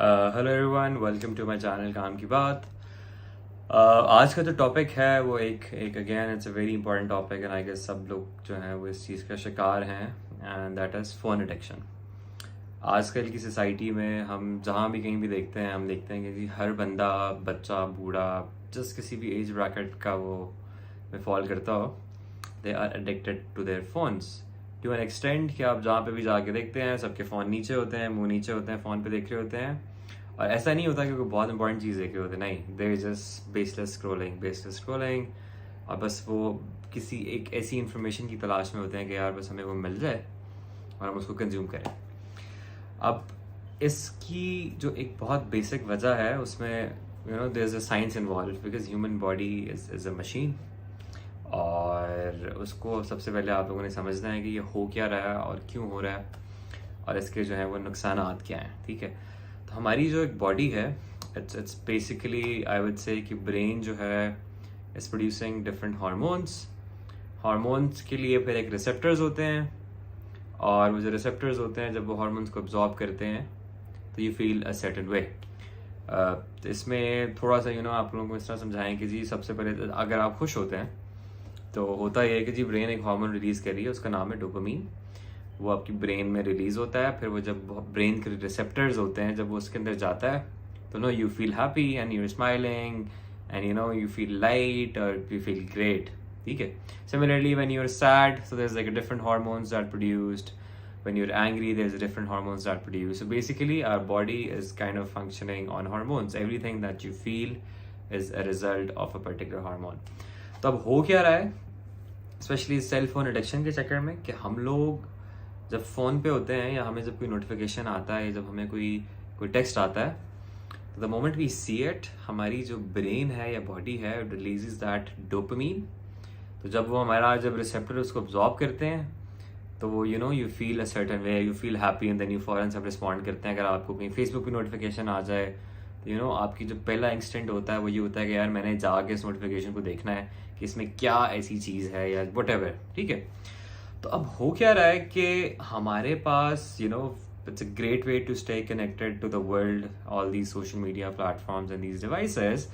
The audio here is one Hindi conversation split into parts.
Hello everyone, welcome to my channel काम की बात। आज का जो टॉपिक है वो एक एक again it's a very important topic and I guess सब लोग जो हैं वो इस चीज़ का शिकार हैं and that is phone addiction. आजकल की सोसाइटी में हम जहाँ भी कहीं भी देखते हैं, हम देखते हैं कि जी हर बंदा, बच्चा, बूढ़ा, जिस किसी भी एज ब्रैकेट का वो में फॉल करता हो, they are addicted to their phones to an extent कि आप जहाँ पे भी जाके देखते हैं सबके फ़ोन नीचे होते हैं, मुंह नीचे होते हैं, फ़ोन पे देख रहे होते हैं। और ऐसा नहीं होता कि कोई बहुत इंपॉर्टेंट चीज़ देख रहे होते, नहीं, there is just baseless scrolling. और बस वो किसी एक ऐसी इंफॉर्मेशन की तलाश में होते हैं कि यार बस हमें वो मिल जाए और हम उसको कंज्यूम करें। अब इसकी जो एक बहुत बेसिक वजह है उसमें there is a science involve because human body is a machine. और उसको सबसे पहले आप लोगों ने समझना है कि ये हो क्या रहा है और क्यों हो रहा है और इसके जो है वो नुकसानात क्या हैं। ठीक है, तो हमारी जो एक बॉडी है, it's basically I would say कि ब्रेन जो है इज प्रोड्यूसिंग डिफरेंट हार्मोन्स के लिए फिर एक रिसेप्टर्स होते हैं, और वो जो रिसेप्टर्स होते हैं जब वो हार्मोन्स को अब्जॉर्ब करते हैं तो यू फील अ सर्टेन वे। तो इसमें थोड़ा सा आप लोगों को इस तरह समझाएं कि जी सबसे पहले अगर आप खुश होते हैं तो होता यह है कि जी ब्रेन एक हार्मोन रिलीज कर रही है, उसका नाम है डोपामीन। वो आपकी ब्रेन में रिलीज होता है, फिर वो जब ब्रेन के रिसेप्टर्स होते हैं जब वो उसके अंदर जाता है तो you feel happy and you are smiling and you feel light और यू फील ग्रेट। ठीक है, similarly when you are sad so there is like a different hormones that produced, when you're angry there's different hormones that produce. So basically our body is kind of functioning on hormones. Everything that you feel is a result of a particular hormone. तो अब हो क्या रहा है स्पेशली सेल फोन एडिक्शन के चक्कर में कि हम लोग जब फ़ोन पे होते हैं या हमें जब कोई नोटिफिकेशन आता है, जब हमें कोई टेक्स्ट आता है, तो the moment we see it, हमारी जो ब्रेन है या बॉडी है रिलीजेस दैट डोपामीन। तो जब वो हमारा जब रिसेप्टर उसको अब्जॉर्ब करते हैं तो वो you feel a certain way, you feel happy and then you फॉरन सब रिस्पॉन्ड करते हैं। अगर आपको कहीं फेसबुक की नोटिफिकेशन आ जाए तो आपकी जो पहला इंस्टेंट होता है वो ये होता है कि यार मैंने जाके इस नोटिफिकेशन को देखना है कि इसमें क्या ऐसी चीज़ है या व्हाटएवर। ठीक है, तो अब हो क्या रहा है कि हमारे पास it's a great way to stay connected to the world, all these social media platforms and these devices,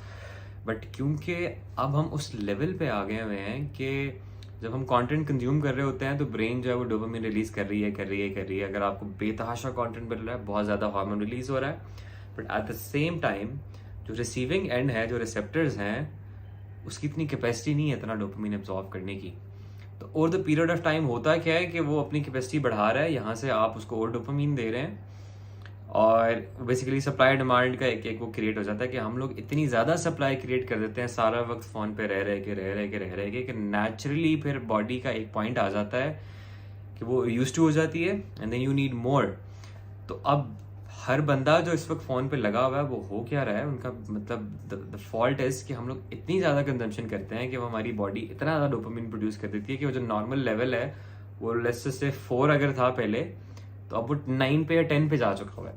but क्योंकि अब हम उस लेवल पे आ गए हुए हैं कि जब हम कंटेंट कंज्यूम कर रहे होते हैं तो ब्रेन जो है वो डोपामिन रिलीज कर रही है। अगर आपको बेतहाशा कंटेंट मिल रहा है, बहुत ज़्यादा हार्मोन रिलीज हो रहा है, but at the same time जो रिसीविंग एंड है, जो रिसेप्टर्स हैं, उसकी इतनी कैपेसिटी नहीं है इतना डोपामिन एब्जॉर्ब करने की। तो over the period of time होता क्या है कि वो अपनी कैपेसिटी बढ़ा रहा है, यहाँ से आप उसको और डोपामिन दे रहे हैं और बेसिकली सप्लाई डिमांड का एक वो क्रिएट हो जाता है कि हम लोग इतनी ज़्यादा सप्लाई क्रिएट कर देते हैं सारा वक्त फ़ोन पे रह रह के कि नेचुरली फिर बॉडी का एक पॉइंट आ जाता है कि वो यूज टू हो जाती है and then you need more. तो अब हर बंदा जो इस वक्त फ़ोन पे लगा हुआ है वो हो क्या रहा है, उनका मतलब द फॉल्ट इज़ कि हम लोग इतनी ज़्यादा कंजम्पशन करते हैं कि वो हमारी बॉडी इतना ज़्यादा डोपामिन प्रोड्यूस कर देती है कि वो जो नॉर्मल लेवल है वो लेट्स से 4 अगर था पहले, तो अब वो 9 पे या 10 पे जा चुका हुआ है।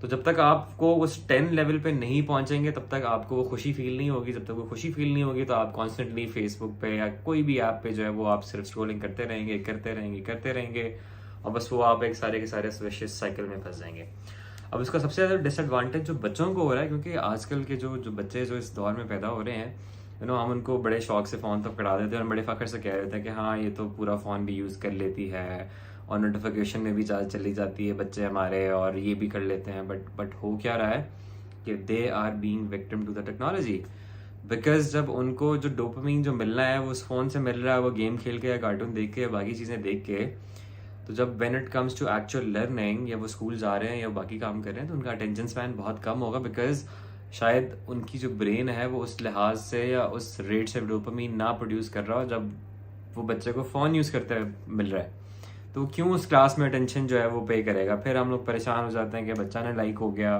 तो जब तक आपको उस 10 लेवल पे नहीं पहुंचेंगे तब तक आपको वो खुशी फील नहीं होगी। जब तक वो खुशी फील नहीं होगी तो आप कॉन्स्टेंटली फेसबुक पे या कोई भी ऐप पे जो है वो आप सिर्फ स्क्रॉलिंग करते रहेंगे और बस वो आप एक सारे के सारे विशियस साइकिल में फंस जाएंगे। अब इसका सबसे ज़्यादा डिसएडवांटेज जो बच्चों को हो रहा है, क्योंकि आजकल के जो बच्चे जो इस दौर में पैदा हो रहे हैं, हम उनको बड़े शौक से फ़ोन तक पकड़ा देते हैं और बड़े फ़ख्र से कह देते हैं कि हाँ ये तो पूरा फ़ोन भी यूज़ कर लेती है और नोटिफिकेशन में भी चार्ज चली जाती है बच्चे हमारे और ये भी कर लेते हैं। बट हो क्या रहा है कि they are being victim to the technology, because जब उनको जो डोपामिन जो मिलना है वो उस फ़ोन से मिल रहा है, वो गेम खेल के या कार्टून देख के या बाकी चीज़ें देख के, तो जब when it comes to actual learning या वो स्कूल जा रहे हैं या बाकी काम कर रहे हैं तो उनका अटेंशन स्पैन बहुत कम होगा, बिकॉज शायद उनकी जो ब्रेन है वो उस लिहाज से या उस रेट से डोपामिन ना प्रोड्यूस कर रहा हो जब वो बच्चे को फ़ोन यूज़ करते मिल रहा है। तो क्यों उस क्लास में अटेंशन जो है वो पे करेगा। फिर हम लोग परेशान हो जाते हैं कि बच्चा ने लाइक हो गया,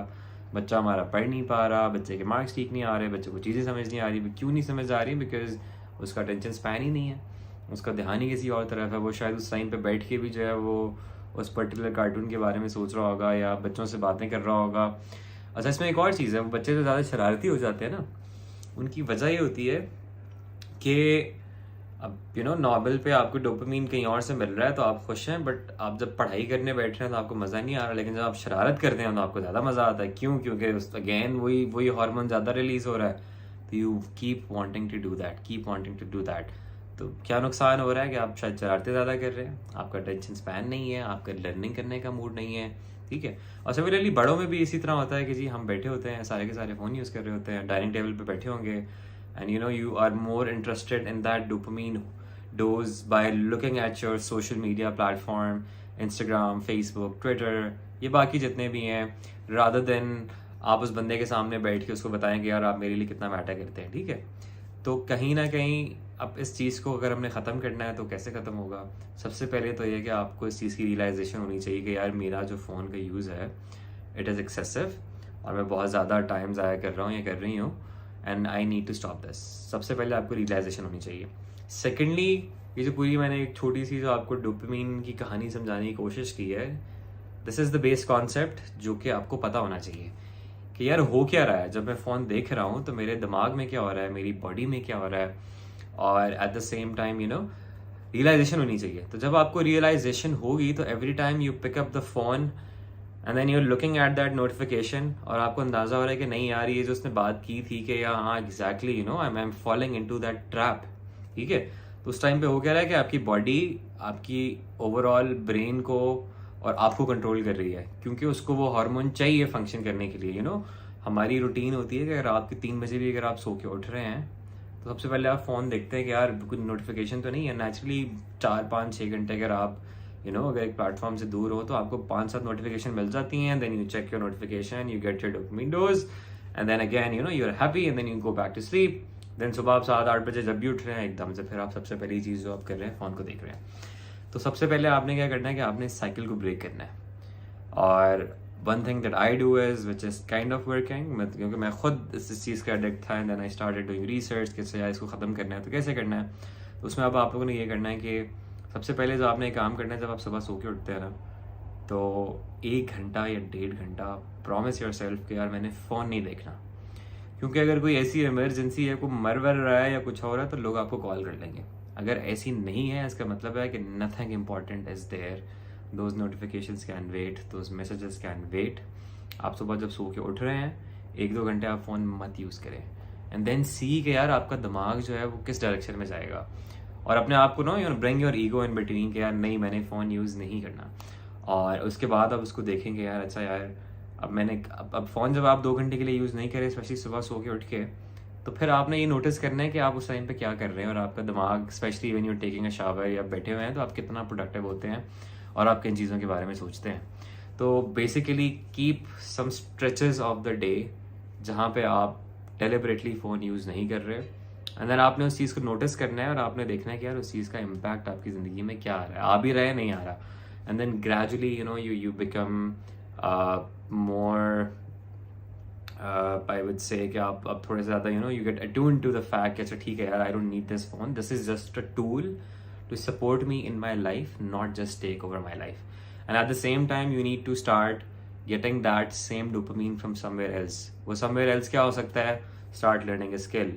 बच्चा हमारा पढ़ नहीं पा रहा, बच्चे के मार्क्स ठीक नहीं आ रहे, बच्चे को चीज़ें समझ नहीं आ रही। क्यों नहीं समझ आ रही? बिकॉज उसका अटेंशन स्पैन ही नहीं है, उसका ध्यान ही किसी और तरफ है। वो शायद उस टाइम पे बैठ के भी जो है वो उस पर्टिकुलर कार्टून के बारे में सोच रहा होगा या बच्चों से बातें कर रहा होगा। अच्छा, इसमें एक और चीज़ है, वो बच्चे जो ज़्यादा शरारती हो जाते हैं ना, उनकी वजह ये होती है कि अब नॉवल पे आपको डोपामीन कहीं और से मिल रहा है तो आप खुश हैं, बट आप जब पढ़ाई करने बैठ रहे हैं तो आपको मज़ा नहीं आ रहा, लेकिन जब आप शरारत करते हैं तो आपको ज़्यादा मज़ा आता है। क्यों? क्योंकि अगेन वही हार्मोन ज़्यादा रिलीज हो रहा है, तो you keep wanting to do that, keep wanting to do that. तो क्या नुकसान हो रहा है कि आप शायद शरारतें ज़्यादा कर रहे हैं, आपका टेंशन स्पैन नहीं है, आपका लर्निंग करने का मूड नहीं है, ठीक है। और सिमिलरली बड़ों में भी इसी तरह होता है कि जी हम बैठे होते हैं, सारे के सारे फ़ोन यूज़ कर रहे होते हैं, डाइनिंग टेबल पे बैठे होंगे, and you are more interested in that dopamine dose by looking at your social media platform, Instagram, Facebook, Twitter, ये बाकी जितने भी हैं, rather than आप उस बंदे के सामने बैठ के उसको बताएं कि यार आप मेरे लिए कितना मैटर करते हैं, ठीक है। तो कहीं ना कहीं अब इस चीज़ को अगर हमने ख़त्म करना है तो कैसे ख़त्म होगा? सबसे पहले तो ये कि आपको इस चीज़ की रियलाइजेशन होनी चाहिए कि यार मेरा जो फ़ोन का यूज़ है इट इज़ एक्सेसिव, और मैं बहुत ज़्यादा टाइम ज़ाया कर रहा हूँ या कर रही हूँ, and I need to stop this. सबसे पहले आपको रियलाइजेशन होनी चाहिए। सेकेंडली, ये जो पूरी मैंने एक छोटी सी जो आपको डोपामिन की कहानी समझाने की कोशिश की है, this is the base concept जो कि आपको पता होना चाहिए कि यार हो क्या रहा है। जब मैं फ़ोन देख रहा हूँ तो मेरे दिमाग में क्या हो रहा है, मेरी बॉडी में क्या हो रहा है, और at the same time realization होनी चाहिए। तो जब आपको रियलाइजेशन होगी तो every time you pick up the phone and then you're looking at that notification, और आपको अंदाजा हो रहा है कि नहीं यार ये जो उसने बात की थी कि यार हाँ exactly I am following into that trap, ठीक है। तो उस टाइम पे हो क्या रहा है कि आपकी बॉडी आपकी ओवरऑल ब्रेन को और आपको कंट्रोल कर रही है, क्योंकि उसको वो हार्मोन चाहिए फंक्शन करने के लिए। हमारी रूटीन होती है कि अगर रात के 3 बजे भी अगर आप सो के उठ रहे हैं तो सबसे पहले आप फ़ोन देखते हैं कि यार कुछ नोटिफिकेशन तो नहीं है। नेचुरली 4-5-6 घंटे अगर आप अगर एक प्लेटफॉर्म से दूर हो तो आपको 5-7 नोटिफिकेशन मिल जाती हैं, then you check your notification, you get your dopamine dose, and then again you are happy, and then you go back to sleep. Then सुबह आप 7-8 बजे जब भी उठ रहे हैं एकदम से फिर आप सबसे पहली चीज़ जो आप कर रहे हैं फ़ोन को देख रहे हैं। तो सबसे पहले आपने क्या करना है कि आपने इस साइकिल को ब्रेक करना है। और one thing that I do is which is kind of working, क्योंकि मैं खुद इस चीज़ का एडिक्ट था, and then I started doing research कि यार इसको ख़त्म करना है तो कैसे करना है। तो उसमें अब आप लोगों ने ये करना है कि सबसे पहले जो आपने काम करना है, जब आप सुबह सो के उठते हैं ना, तो 1 घंटा या 1.5 घंटा प्रॉमिस योर सेल्फ कि यार मैंने फ़ोन नहीं देखना। क्योंकि अगर कोई ऐसी इमरजेंसी है, कोई मर वर रहा है या कुछ हो रहा है, तो लोग आपको कॉल कर लेंगे। अगर ऐसी नहीं है, इसका मतलब है कि nothing important is there, those notifications can wait, those messages can wait. आप सुबह जब सो के उठ रहे हैं 1-2 घंटे आप फ़ोन मत यूज़ करें, एंड देन सी कि यार आपका दिमाग जो है वो किस डायरेक्शन में जाएगा, और अपने आप को bring your ego in between कि यार नहीं मैंने फ़ोन यूज़ नहीं करना। और उसके बाद आप उसको देखेंगे यार अच्छा यार अब फ़ोन जब आप 2 घंटे के लिए यूज़ नहीं करें, स्पेशली सुबह सो के उठ के, तो फिर आपने ये नोटिस करना है कि आप उस टाइम पे क्या कर रहे हैं, और आपका दिमाग specially when you taking a shower या बैठे हुए हैं तो आप कितना प्रोडक्टिव होते हैं और आप किन चीज़ों के बारे में सोचते हैं। तो basically keep some stretches of the day जहाँ पे आप डेलिबरेटली फ़ोन यूज़ नहीं कर रहे, एंड देन आपने उस चीज़ को नोटिस करना है और आपने देखना है कि यार उस चीज़ का इम्पैक्ट आपकी ज़िंदगी में क्या आ रहा है, आ भी रहा है नहीं आ रहा, and then gradually you become more I would say कि आप अब थोड़े से ज़्यादा you get attune to the fact कि अच्छा ठीक है यार I don't need this phone, this is just a tool to support me in my life, not just take over my life. And at the same time you need to start getting that same dopamine from somewhere else. वो somewhere else क्या हो सकता है? Start learning a skill,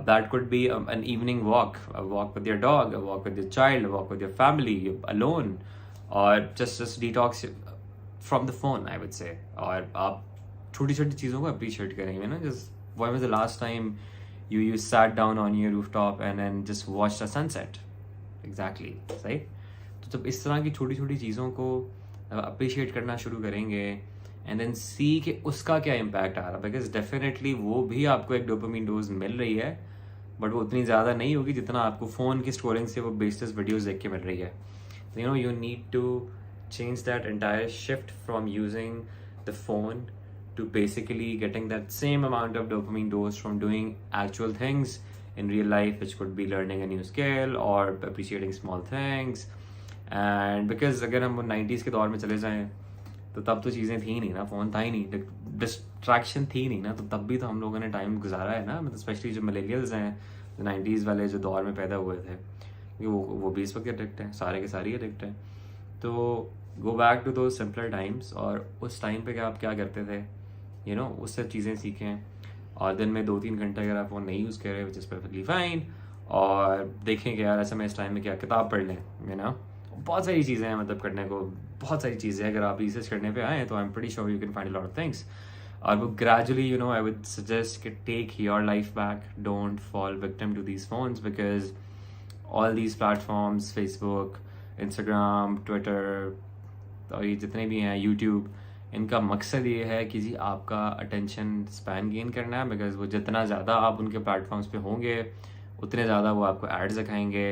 that could be an evening walk, a walk with your dog, a walk with your child, a walk with your family, alone, or just detox from the phone, I would say. और आप छोटी छोटी चीज़ों को appreciate करेंगे ना, just when was the last time you sat down on your rooftop and then just watched a sunset? Exactly, सही। तो जब इस तरह की छोटी छोटी चीज़ों को अप्रिशिएट करना शुरू करेंगे, एंड देन सी कि उसका क्या इम्पैक्ट आ रहा, बिकॉज डेफिनेटली वो भी आपको एक डोपामिन डोज मिल रही है, बट वो उतनी ज़्यादा नहीं होगी जितना आपको फ़ोन की स्क्रोलिंग से वो बेस्टेस वीडियोज़ देख के मिल रही है। You need to change that entire shift from using the phone to basically getting that same amount of dopamine dose from doing actual things in real life, which could be learning a new skill or appreciating small things. And because अगर हम 90s के दौर में चले जाएं तो तब तो चीज़ें थी नहीं ना, फ़ोन था ही नहीं, डिस्ट्रैक्शन थी नहीं ना, तो तब भी तो हम लोगों ने टाइम गुजारा है ना, मतलब स्पेशली जो मिलेनियल्स हैं, जो 90s वाले जो दौर में पैदा हुए थे, वो भी इस वक्त एडिक्ट हैं, सारे के सारे एडिक्ट हैं। तो गो बैक टू दो सिंपलर टाइम्स, और उस टाइम पे आप क्या करते थे, उससे चीज़ें सीखें। और दिन में 2-3 घंटे अगर आप फ़ोन नहीं यूज़ कर रहे, विच इज़ परफेक्टली फाइन, और देखें कि यार ऐसे मैं इस टाइम में क्या किताब पढ़ लें, बहुत सारी चीज़ें हैं मतलब करने को, बहुत सारी चीज़ें हैं। अगर आप रिसर्च करने पे आए तो I am pretty sure you can find a lot of things. और वो ग्रेजुअली आई वुड सजेस्ट कि take your life back, don't fall victim to these phones, because all these platforms, Facebook, Instagram, Twitter और ये जितने भी हैं, यूट्यूब, इनका मकसद ये है कि जी आपका अटेंशन स्पैन गेन करना है। बिकॉज वो जितना ज़्यादा आप उनके प्लेटफॉर्म्स पे होंगे उतने ज़्यादा वो आपको एड्स दिखाएंगे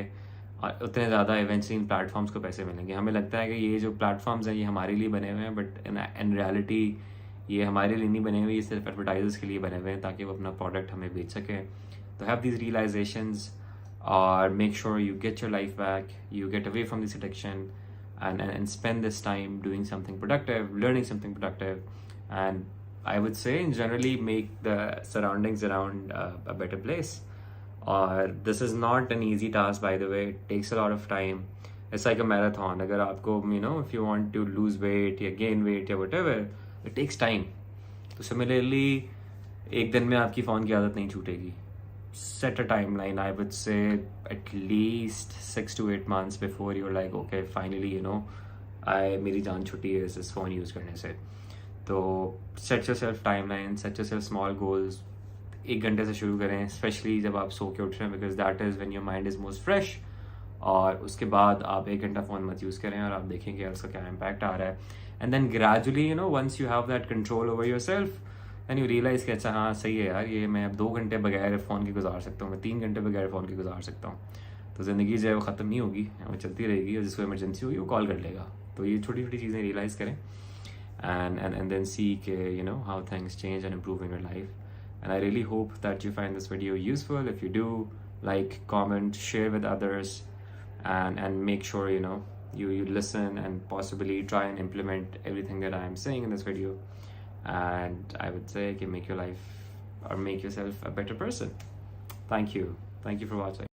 और उतने ज़्यादा इवेंचुअली इन प्लेटफॉर्म्स को पैसे मिलेंगे। हमें लगता है कि ये जो प्लेटफॉर्म्स हैं ये हमारे लिए बने हुए हैं, बट इन रियलिटी ये हमारे लिए नहीं बने हुए, ये सिर्फ एडवर्टाइजर्स के लिए बने हुए हैं ताकि वो अपना प्रोडक्ट हमें बेच सकें। तो हैव दीज रियलाइजेशंस और make sure you get your life back, you get away from this addiction and spend this time doing something productive, learning something productive, and I would say generally make the surroundings around a better place. Or this is not an easy task, by the way. It takes a lot of time. It's like a marathon. अगर आपको if you want to lose weight या gain weight या whatever, it takes time. तो similarly एक दिन में आपकी फ़ोन की आदत नहीं छूटेगी. Set a timeline. I would say at least 6 to 8 months before you're like, okay, finally, मेरी जान छुट्टी है इस फ़ोन यूज़ करने से. तो set yourself timeline, set yourself small goals. 1 घंटे से शुरू करें, स्पेशली जब आप सो के उठ रहे हैं, because that is when your mind is most fresh. और उसके बाद आप 1 घंटा फ़ोन मत यूज़ करें और आप देखेंगे उसका क्या इम्पैक्ट आ रहा है. And then gradually once you have that control over your self, and you realise कि अच्छा हाँ सही है यार, ये मैं अब 2 घंटे बगैर फ़ोन के गुजार सकता हूँ, मैं 3 घंटे बगैर फ़ोन के गुजार सकता हूँ. तो ज़िंदगी जो है वो ख़त्म नहीं होगी, वो चलती रहेगी और जिसको इमरजेंसी होगी वो कॉल कर लेगा. तो ये छोटी छोटी चीज़ें रियलाइज़ करें and then see how things change and improve in your life. And I really hope that you find this video useful. If you do, like, comment, share with others, and make sure you listen and possibly try and implement everything that I am saying in this video. And I would say make your life or make yourself a better person. Thank you for watching.